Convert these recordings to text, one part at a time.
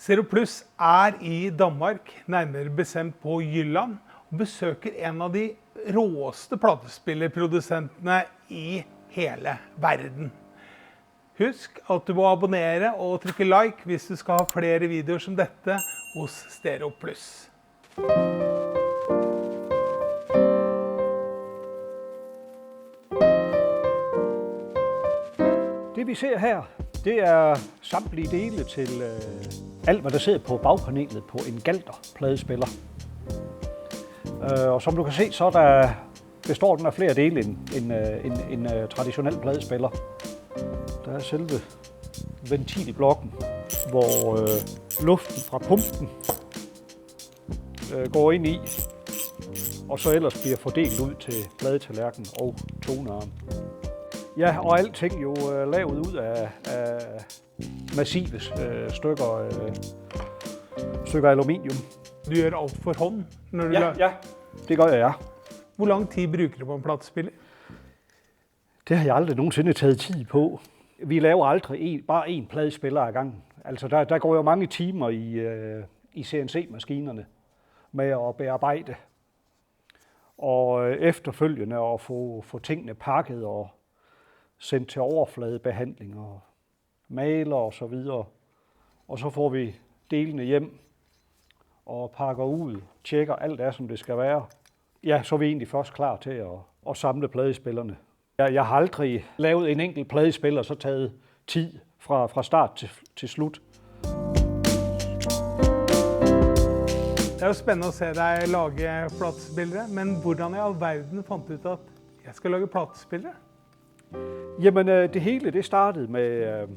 Zero Plus i Danmark, nærmere bestemt på Jylland, og besøker en av de råeste platespillerprodusentene i hele verden. Husk at du må abonnere og trykke like hvis du skal ha flere videoer som dette hos Zero Plus. Det vi ser her, det er samtlige dele til alt, hvad der sidder på bagpanelet på en Galter-pladespiller. Og som du kan se, så består den af flere dele end en traditionel pladespiller. Der er selve ventilblokken, hvor luften fra pumpen går ind i, og så ellers bliver fordelt ud til pladetallerken og tonearm. Ja, og alting jo lavet ud af massive stykker aluminium. Du gør alt for hånd? Når du Ja, det gør jeg, ja. Hvor lang tid bruger du på en platespiller? Det har jeg aldrig nogensinde taget tid på. Vi laver aldrig bare én pladespiller ad gangen. Altså der går jo mange timer i CNC-maskinerne med at bearbejde. Og efterfølgende at få tingene pakket og sendt til overfladebehandling og maler og så videre. Og så får vi delene hjem og pakker ud, tjekker alt er, som det skal være. Ja, så er vi egentlig først klar til at samle pladespillerne. Jeg har aldrig lavet en enkelt pladespiller, så taget tid fra start til slut. Det er jo spændende at se dig lage platespillere, men hvordan i alverden fandt du ud at jeg skal lage platespillere? Jamen, det hele det startede med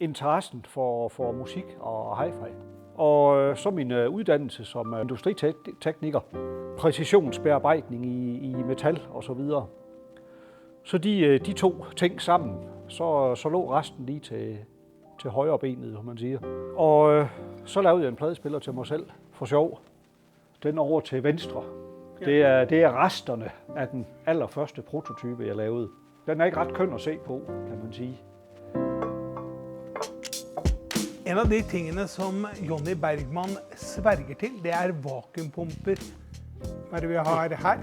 interessen for musik og hi-fi. Og så min uddannelse som industritekniker, præcisionsbearbejdning i metal og så videre. Så de to ting sammen, så lå resten lige til højre benet, som man siger. Og så lavede jeg en pladespiller til mig selv for sjov. Den over til venstre. Ja. Det er resterne af den allerførste prototype, jeg lavede. Den er ikke ret køn at se på, kan man sige. En af de tingene, som Johnny Bergman sværger til, det er vakuumpumper. Hvad er det, vi har her?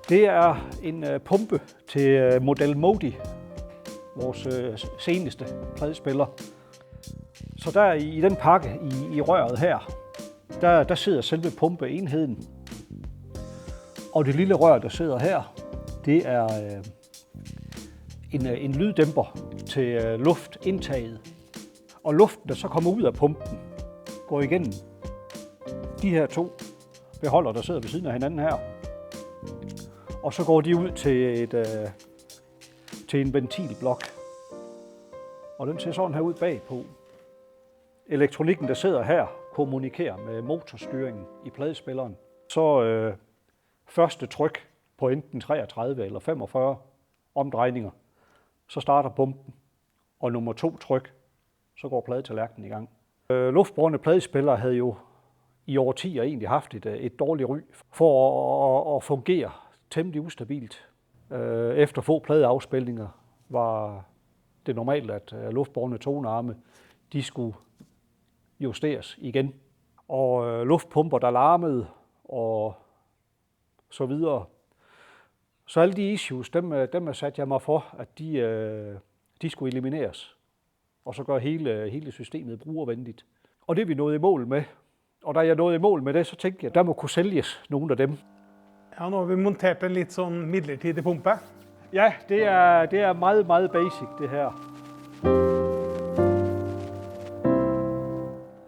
Det er en pumpe til Model Modi, vores seneste pladespiller. Så der i den pakke i røret her, der sidder selve pumpeenheden. Og det lille rør, der sidder her, det er en lyddæmper til luftindtaget. Og luften, der så kommer ud af pumpen, går igennem de her to beholder, der sidder ved siden af hinanden her. Og så går de ud til en ventilblok. Og den ser sådan her ud bagpå. Elektronikken, der sidder her, kommunikerer med motorstyringen i pladespilleren. Så første tryk på enten 33 eller 45 omdrejninger, så starter pumpen. Og nummer 2 tryk, så går pladetallerkenen i gang. Luftbårne pladespillere havde jo i årtier egentlig haft et dårligt ry for at fungere temmelig ustabilt. Efter få pladeafspilninger var det normalt, at luftbårne tonearme, de skulle justeres igen. Og luftpumper, der larmede og så videre. Så alle de issues, dem satte jeg mig for, at de skulle elimineres. Og så gøre hele systemet brugervenligt. Og det er vi nået i mål med. Og da jeg nåede i mål med det, så tænkte jeg, der må kunne sælges nogle af dem. Ja, nu har vi monteret en lidt sådan midlertidig pumpe. Ja, det er meget, meget basic, det her.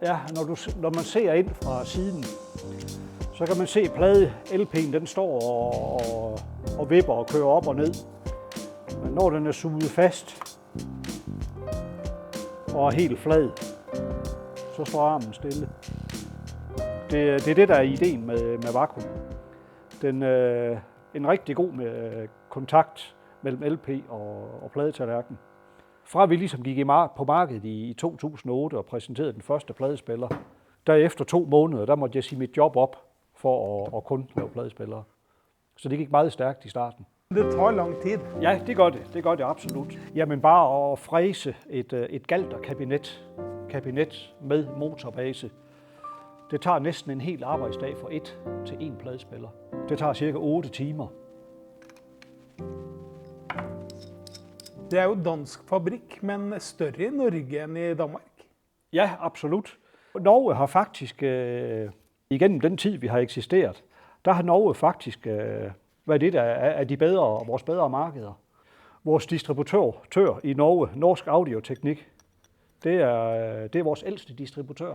Ja, når man ser ind fra siden, så kan man se plade-LP'en, den står og vipper og kører op og ned. Men når den er suget fast og er helt flad, så står armen stille. Det er det, der er ideen med vakuum. En rigtig god kontakt mellem LP og pladetallerken. Fra vi ligesom gik på markedet i 2008 og præsenterede den første pladespiller, der efter 2 måneder, der måtte jeg sige mit job op for at kun lave pladespillere. Så det gik meget stærkt i starten. Det tager lang tid. Ja, det gør det. Det gør det absolut. Jamen bare at fræse et Galter-kabinet kabinet med motorbase. Det tager næsten en hel arbejdsdag fra 1 til 1 pladespiller. Det tager cirka 8 timer. Det er jo dansk fabrik, men større i Norge end i Danmark. Ja, absolut. Norge har faktisk, igennem den tid, vi har eksisteret, der har Norge faktisk været et af de bedre, vores bedre markeder. Vores distributør i Norge, Norsk Audioteknik, det er vores ældste distributør.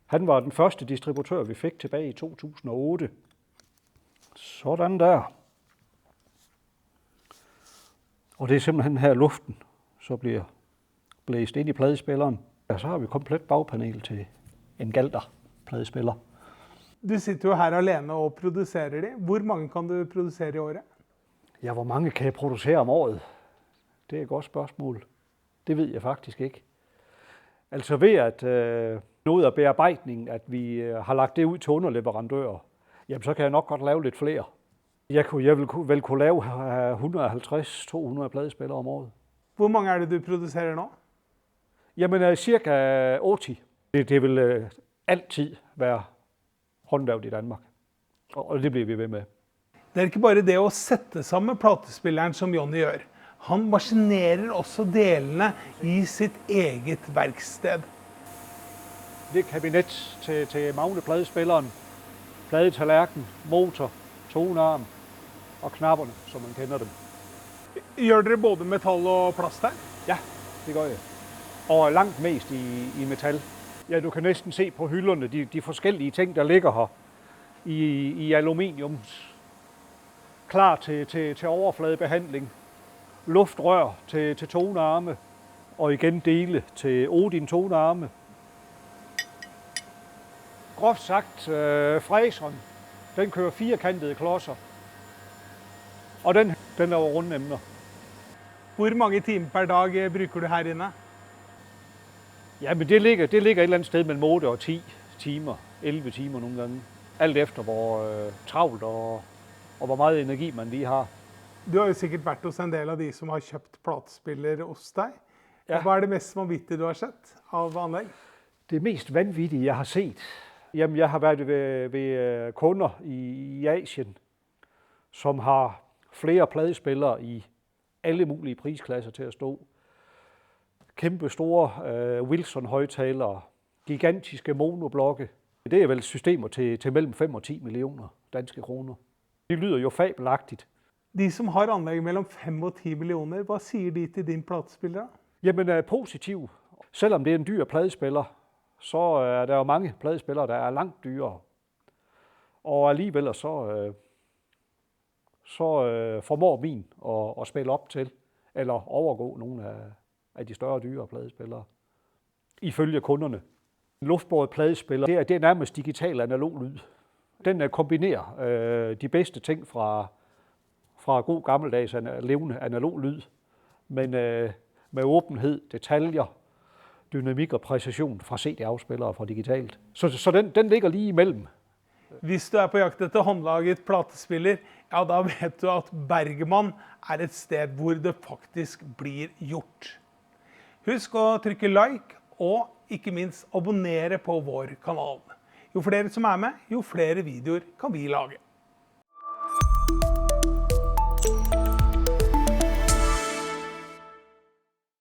Han var den første distributør, vi fik tilbage i 2008. Sådan der. Og det er simpelthen her luften, så bliver blæst ind i pladespilleren. Og så har vi komplet bagpanel til en Galder pladespiller. Du sitter jo her alene og producerer det. Hvor mange kan du producere i året? Ja, hvor mange kan jeg producere om året? Det er et godt spørgsmål. Det ved jeg faktisk ikke. Altså ved at noget af bearbejdningen, at vi har lagt det ud til underleverandører, jamen så kan jeg nok godt lave lidt flere. Jeg vil vel kunne lave 150-200 pladespillere om året. Hvor mange er det, du producerer nu? Jamen cirka 80. Det vil altid være håndlavet i Danmark. Og det bliver vi ved med. Det er ikke bare det at sætte sammen platespilleren, som Johnny gør. Han maskinerer også delene i sit eget værksted. Det er kabinet til magnepladespilleren, pladetallerken, motor, tonearm og knapperne, som man kender dem. Gør dere både metal og plast der? Ja, det gør jeg. Og langt mest i metal. Ja, du kan næsten se på hylderne de forskellige ting, der ligger her i aluminium. Klar til overfladebehandling. Luftrør til tonearme. Og igen dele til Odin tonearme. Groft sagt, fræseren, den kører firkantede klodser. Og den laver runde emner. Hvor mange timer per dag bruger du herinde? Ja, men det ligger et eller andet sted mellem 8 og 10 timer, 11 timer nogle gange. Alt efter hvor travlt og hvor meget energi man lige har. Du har jo sikkert været hos en del af de, som har købt platespillere hos dig. Ja. Hvad er det mest vanvittige, du har set av anlæg? Det mest vanvittige, jeg har set, jamen jeg har været ved kunder i Asien, som har flere pladespillere i alle mulige prisklasser til at stå. Kæmpe store Wilson-højtalere, gigantiske monoblokke. Det er vel systemer til mellem 5 og 10 millioner danske kroner. Det lyder jo fabelagtigt. De, som har anlæg mellem 5 og 10 millioner, hvad siger de til din platespiller? Jamen positiv. Selvom det er en dyr pladespiller, så er der jo mange pladespillere, der er langt dyrere. Og alligevel så formår min at spille op til, eller overgå nogle af de større dyre pladespillere. Ifølge kunderne. En luftbåret pladespiller, det er nærmest digital analog lyd. Den kombinerer de bedste ting fra god gammeldags levende analog lyd, men med åbenhed, detaljer, dynamik og præcision fra CD-afspillere fra digitalt. Så den ligger lige imellem. Hvis du er på jagt efter håndlaget platespiller, ja, da vet du at Bergman er et sted, hvor det faktisk blir gjort. Husk å trykke like, og ikke minst abonnere på vår kanal. Jo flere som er med, jo flere videoer kan vi lage.